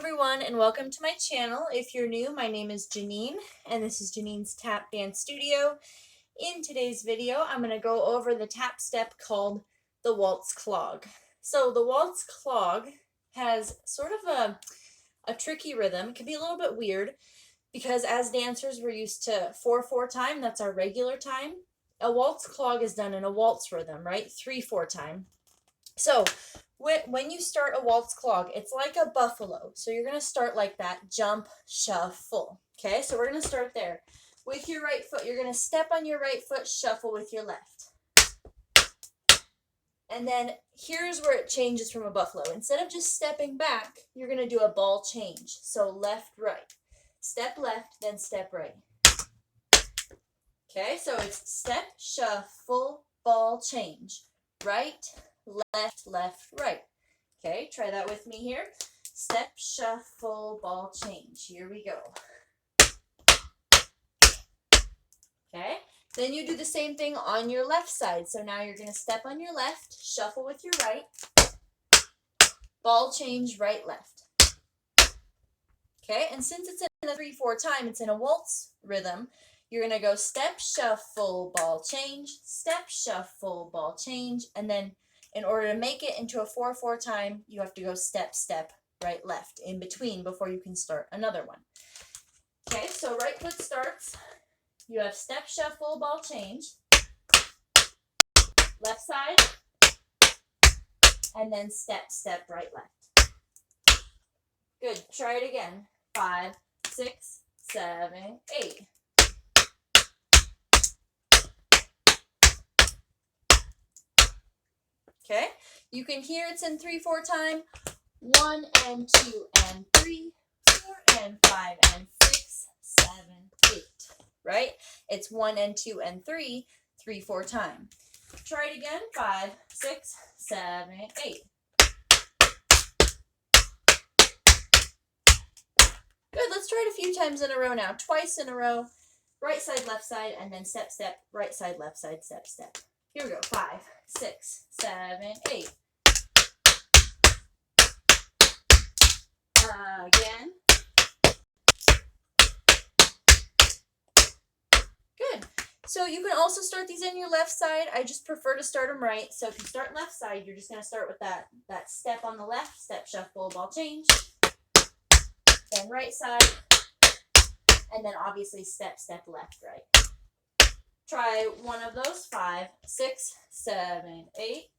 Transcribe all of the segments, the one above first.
everyone, and welcome to my channel. If you're new, my name is Janine, and this is Janine's Tap Dance Studio. In today's video, I'm going to go over the tap step called the Waltz Clog. So the Waltz Clog has sort of a tricky rhythm. It can be a little bit weird because as dancers, we're used to 4/4 time. That's our regular time. A Waltz Clog is done in a waltz rhythm, right? 3/4 time. So when you start a waltz clog, it's like a buffalo. So you're going to start like that, jump, shuffle. Okay, so we're going to start there. With your right foot, you're going to step on your right foot, shuffle with your left. And then here's where it changes from a buffalo. Instead of just stepping back, you're going to do a ball change. So left, right. Step left, then step right. Okay, so it's step, shuffle, ball change. Right, left, left, right. Okay, try that with me here. Step, shuffle, ball change. Here we go. Okay, then you do the same thing on your left side. So now you're going to step on your left, shuffle with your right, ball change, right, left. Okay, and since it's in a 3/4 time, it's in a waltz rhythm, you're going to go step, shuffle, ball change, step, shuffle, ball change, and then in order to make it into a 4/4 time, you have to go step, step, right, left in between before you can start another one. Okay, so right foot starts. You have step, shuffle, ball change, left side, and then step, step, right, left. Good. Try it again. 5, 6, 7, 8. Okay, you can hear it's in 3/4 time. 1 and 2 and 3, 4 and 5 and 6, 7, 8. Right? It's 1 and 2 and 3, 3/4 time. Try it again. 5, 6, 7, 8. Good. Let's try it a few times in a row now. Twice in a row. Right side, left side, and then step, step. Right side, left side, step, step. Here we go. 5, 6, 7, 8. Again. Good. So you can also start these in your left side. I just prefer to start them right. So if you start left side, you're just going to start with that step on the left, step, shuffle, ball change. Then right side. And then obviously step, step, left, right. Try one of those. 5, 6, 7, 8.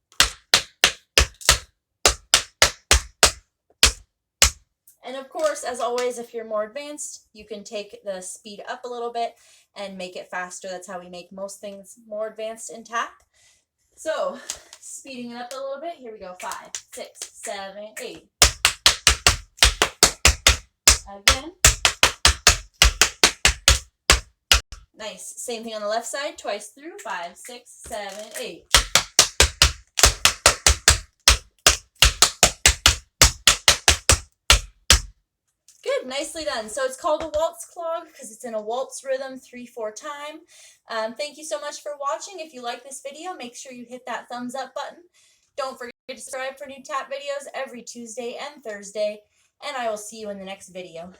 And of course, as always, if you're more advanced, you can take the speed up a little bit and make it faster. That's how we make most things more advanced in tap. So, speeding it up a little bit. Here we go. 5, 6, 7, 8. Again. Nice. Same thing on the left side. Twice through. 5, 6, 7, 8. Good. Nicely done. So it's called a Waltz Clog because it's in a waltz rhythm, 3/4 time. Thank you so much for watching. If you like this video, make sure you hit that thumbs up button. Don't forget to subscribe for new tap videos every Tuesday and Thursday. And I will see you in the next video.